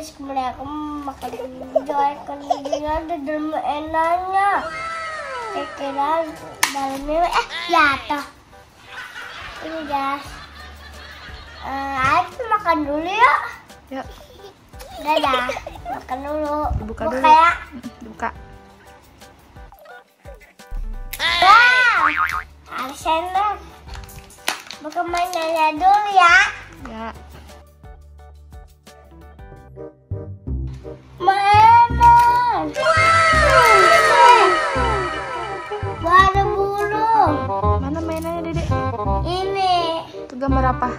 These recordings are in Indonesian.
guys, kemudian aku makan ikan ini ada dalam enaknya. Kira dalamnya jatuh. Ini guys. Ayo makan dulu ya. Yuk. Dadah, makan dulu. Buka dulu. Ya. Buka. Harus sendok. Buka mainannya dulu ya. Ya. Mainan. Baru bulu. Mana mainannya, Dedek? Ini. Itu gambar apa?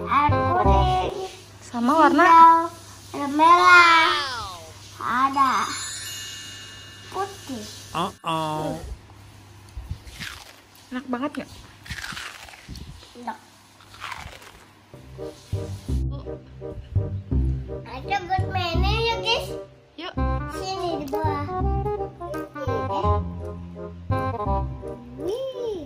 Air kuning. Sama warna? Hijau, ada merah. Ada putih. Enak banget nggak? Enak. Ada buat mainnya ya guys. Yuk. Sini di bawah. Wih.